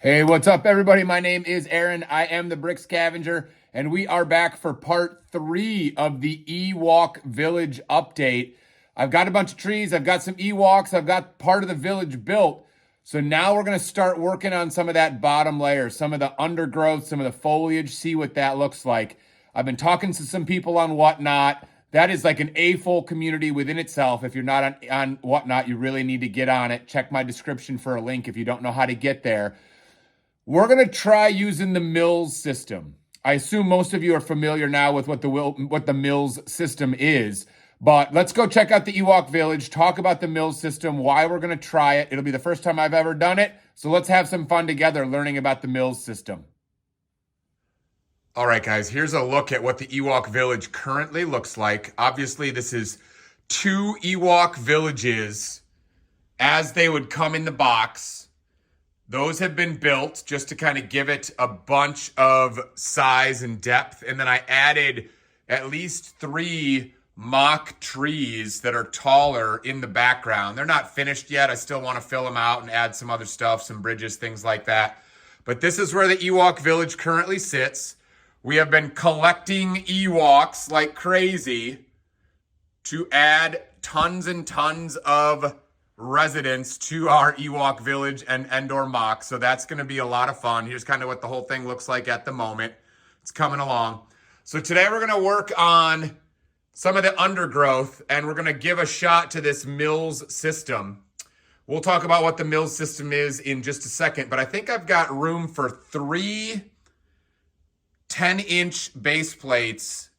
Hey, what's up, everybody? My name is Aaron. I am the Brick Scavenger, and we are back for part 3 of the Ewok Village update. I've got a bunch of trees, I've got some Ewoks, I've got part of the village built. So now we're going to start working on some of that bottom layer, some of the undergrowth, some of the foliage, see what that looks like. I've been talking to some people on Whatnot. That is like an AFOL community within itself. If you're not on Whatnot, you really need to get on it. Check my description for a link if you don't know how to get there. We're going to try using the MILS system. I assume most of you are familiar now with what the MILS system is, but let's go check out the Ewok Village, talk about the MILS system, why we're going to try it. It'll be the first time I've ever done it, so let's have some fun together learning about the MILS system. All right, guys, here's a look at what the Ewok Village currently looks like. Obviously, this is 2 Ewok villages as they would come in the box. Those have been built just to kind of give it a bunch of size and depth. And then I added at least 3 mock trees that are taller in the background. They're not finished yet. I still want to fill them out and add some other stuff, some bridges, things like that. But this is where the Ewok Village currently sits. We have been collecting Ewoks like crazy to add tons and tons of residents to our Ewok Village and Endor mock. So that's going to be a lot of fun. Here's kind of what the whole thing looks like at the moment. It's coming along. So today we're going to work on some of the undergrowth, and we're going to give a shot to this MILS system. We'll talk about what the MILS system is in just a second, but I think I've got room for 3 10-inch base plates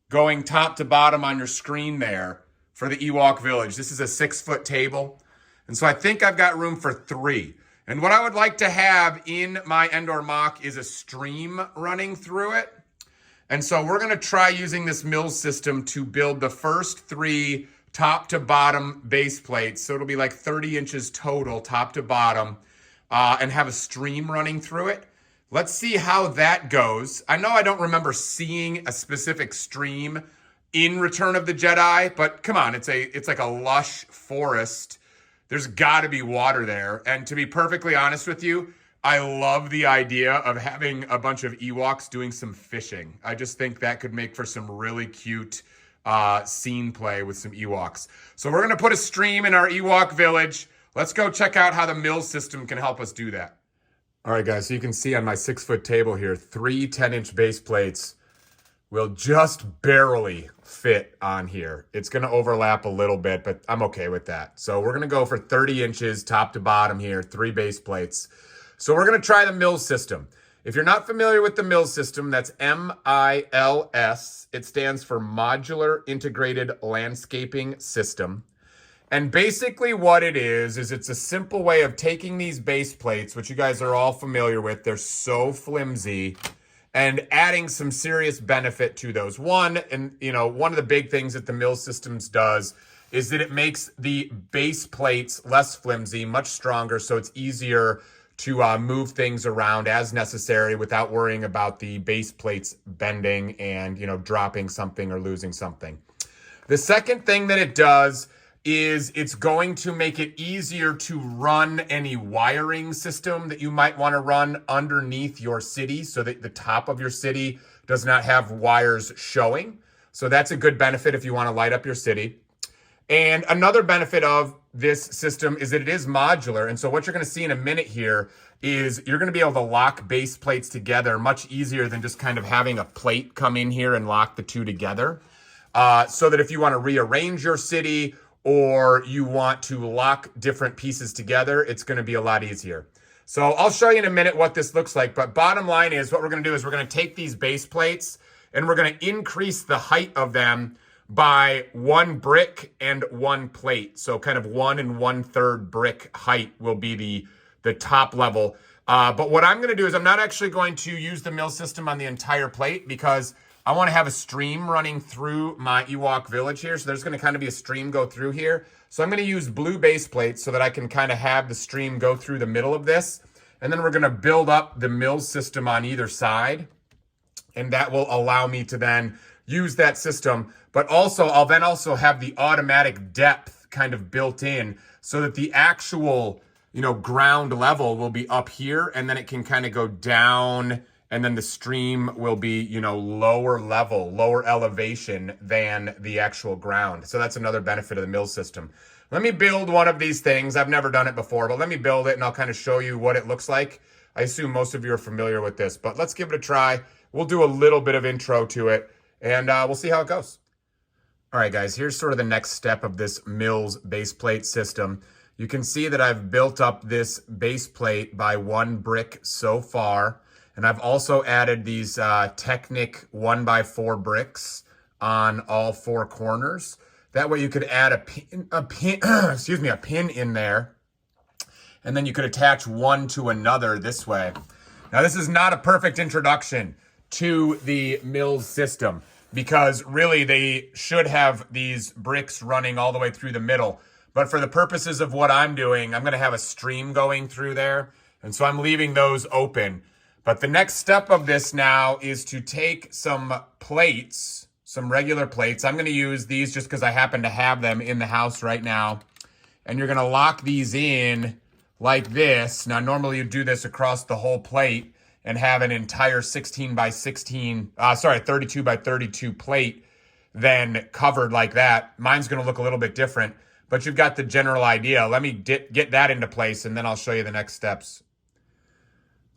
going top to bottom on your screen there for the Ewok Village. This is a 6-foot table. And so I think I've got room for 3. And what I would like to have in my Endor mock is a stream running through it. And so we're going to try using this MILS system to build the first 3 top to bottom base plates. So it'll be like 30 inches total, top to bottom, and have a stream running through it. Let's see how that goes. I know I don't remember seeing a specific stream in Return of the Jedi, but come on, it's like a lush forest. There's got to be water there. And to be perfectly honest with you, I love the idea of having a bunch of Ewoks doing some fishing. I just think that could make for some really cute scene play with some Ewoks. So we're going to put a stream in our Ewok Village. Let's go check out how the MILS system can help us do that. All right, guys, so you can see on my 6-foot table here, 3 10-inch base plates will just barely fit on here. It's going to overlap a little bit, but I'm okay with that. So we're going to go for 30 inches top to bottom here, 3 base plates. So we're going to try the MILS system. If you're not familiar with the MILS system, that's MILS. It stands for Modular Integrated Landscaping System. And basically what it is it's a simple way of taking these base plates, which you guys are all familiar with. They're so flimsy, and adding some serious benefit to those. One of the big things that the MILS systems does is that it makes the base plates less flimsy, much stronger, so it's easier to move things around as necessary without worrying about the base plates bending and, dropping something or losing something. The second thing that it does is it's going to make it easier to run any wiring system that you might want to run underneath your city so that the top of your city does not have wires showing. So that's a good benefit if you want to light up your city. And another benefit of this system is that it is modular. And so what you're going to see in a minute here is you're going to be able to lock base plates together much easier than just kind of having a plate come in here and lock the 2 together. So that if you want to rearrange your city or you want to lock different pieces together, it's going to be a lot easier. So I'll show you in a minute what this looks like. But bottom line is what we're going to do is we're going to take these base plates and we're going to increase the height of them by 1 brick and 1 plate. So kind of 1 1/3 brick height will be the top level. But what I'm going to do is I'm not actually going to use the MILS system on the entire plate because I want to have a stream running through my Ewok Village here. So there's going to kind of be a stream go through here. So I'm going to use blue base plates so that I can kind of have the stream go through the middle of this. And then we're going to build up the MILS system on either side. And that will allow me to then use that system. But also, I'll then also have the automatic depth kind of built in so that the actual ground level will be up here, and then it can kind of go down, and then the stream will be, lower level, lower elevation than the actual ground. So that's another benefit of the MILS system. Let me build one of these things. I've never done it before, but let me build it and I'll kind of show you what it looks like. I assume most of you are familiar with this, but let's give it a try. We'll do a little bit of intro to it, and we'll see how it goes. All right, guys, here's sort of the next step of this MILS base plate system. You can see that I've built up this base plate by 1 brick so far, and I've also added these Technic 1x4 bricks on all 4 corners. That way you could add a pin in there, and then you could attach one to another this way. Now, this is not a perfect introduction to the MILS system, because really they should have these bricks running all the way through the middle. But for the purposes of what I'm doing, I'm going to have a stream going through there. And so I'm leaving those open. But the next step of this now is to take some plates, some regular plates. I'm going to use these just because I happen to have them in the house right now. And you're going to lock these in like this. Now, normally you do this across the whole plate and have an entire 32 by 32 plate then covered like that. Mine's going to look a little bit different, but you've got the general idea. Let me get that into place, and then I'll show you the next steps.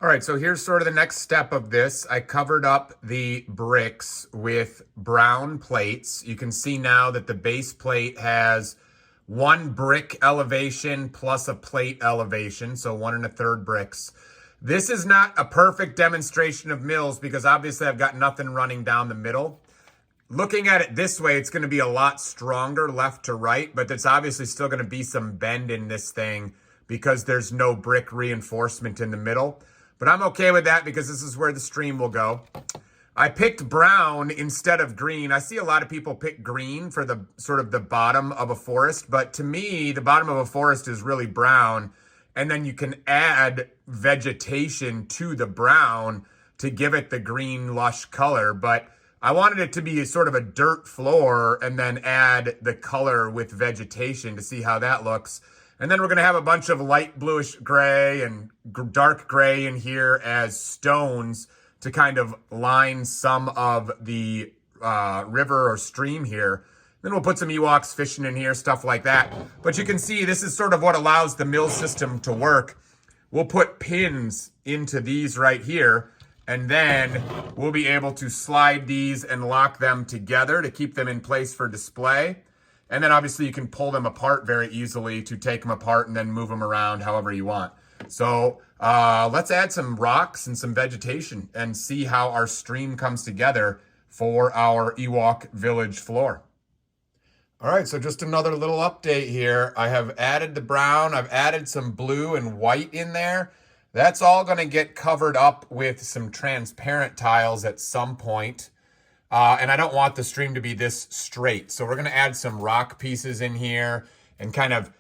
All right, so here's sort of the next step of this. I covered up the bricks with brown plates. You can see now that the base plate has 1 brick elevation plus a plate elevation, so 1 1/3 bricks. This is not a perfect demonstration of MILS because obviously I've got nothing running down the middle. Looking at it this way, it's going to be a lot stronger left to right, but there's obviously still going to be some bend in this thing because there's no brick reinforcement in the middle. But I'm okay with that because this is where the stream will go. I picked brown instead of green. I see a lot of people pick green for the sort of the bottom of a forest, but to me, the bottom of a forest is really brown. And then you can add vegetation to the brown to give it the green lush color. But I wanted it to be sort of a dirt floor and then add the color with vegetation to see how that looks. And then we're going to have a bunch of light bluish gray and dark gray in here as stones to kind of line some of the river or stream here. Then we'll put some Ewoks fishing in here, stuff like that. But you can see this is sort of what allows the MILS system to work. We'll put pins into these right here, and then we'll be able to slide these and lock them together to keep them in place for display. And then obviously you can pull them apart very easily to take them apart and then move them around however you want. So let's add some rocks and some vegetation and see how our stream comes together for our Ewok village floor. All right, so just another little update here. I have added the brown, I've added some blue and white in there. That's all gonna get covered up with some transparent tiles at some point. And I don't want the stream to be this straight. So we're gonna add some rock pieces in here and kind of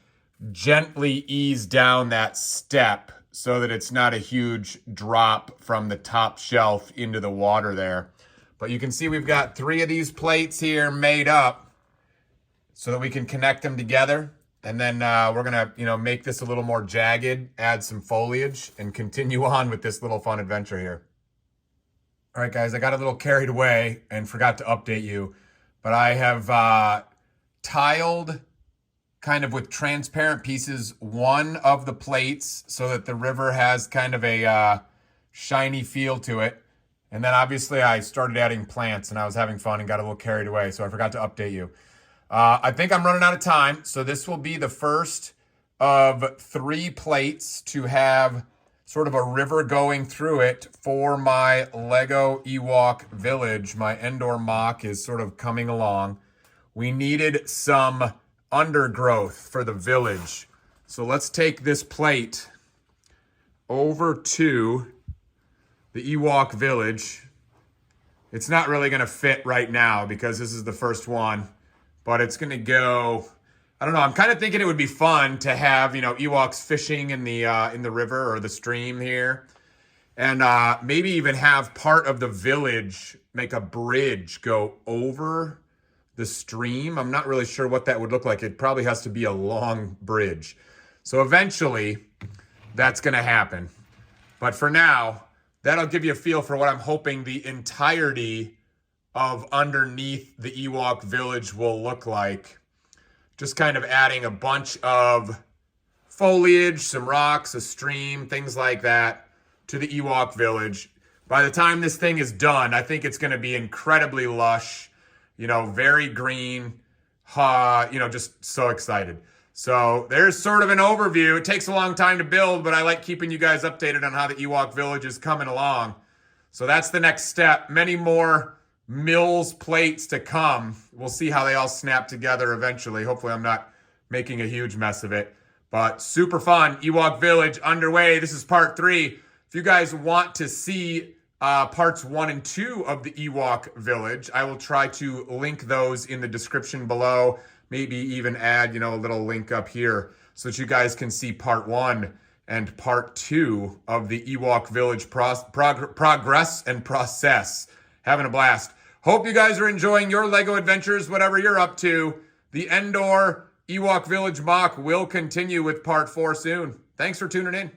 gently ease down that step so that it's not a huge drop from the top shelf into the water there. But you can see we've got 3 of these plates here made up so that we can connect them together. And then we're gonna, make this a little more jagged, add some foliage, and continue on with this little fun adventure here. All right, guys, I got a little carried away and forgot to update you, but I have tiled kind of with transparent pieces one of the plates so that the river has kind of a shiny feel to it. And then obviously I started adding plants and I was having fun and got a little carried away, so I forgot to update you. I think I'm running out of time, so this will be the first of 3 plates to have sort of a river going through it for my Lego Ewok village. My Endor mock is sort of coming along. We needed some undergrowth for the village. So let's take this plate over to the Ewok village. It's not really going to fit right now because this is the first one, but it's going to go, I don't know, I'm kind of thinking it would be fun to have, Ewoks fishing in the river or the stream here. And maybe even have part of the village make a bridge go over the stream. I'm not really sure what that would look like. It probably has to be a long bridge. So eventually, that's going to happen. But for now, that'll give you a feel for what I'm hoping the entirety of underneath the Ewok village will look like. Just kind of adding a bunch of foliage, some rocks, a stream, things like that to the Ewok village. By the time this thing is done, I think it's going to be incredibly lush, very green, just so excited. So there's sort of an overview. It takes a long time to build, but I like keeping you guys updated on how the Ewok village is coming along. So that's the next step. Many more MILS plates to come. We'll see how they all snap together eventually. Hopefully I'm not making a huge mess of it. But super fun. Ewok village underway. This is part 3. If you guys want to see parts 1 and 2 of the Ewok village, I will try to link those in the description below. Maybe even add, a little link up here so that you guys can see part 1 and part 2 of the Ewok village progress and process. Having a blast. Hope you guys are enjoying your Lego adventures, whatever you're up to. The Endor Ewok village mock will continue with part 4 soon. Thanks for tuning in.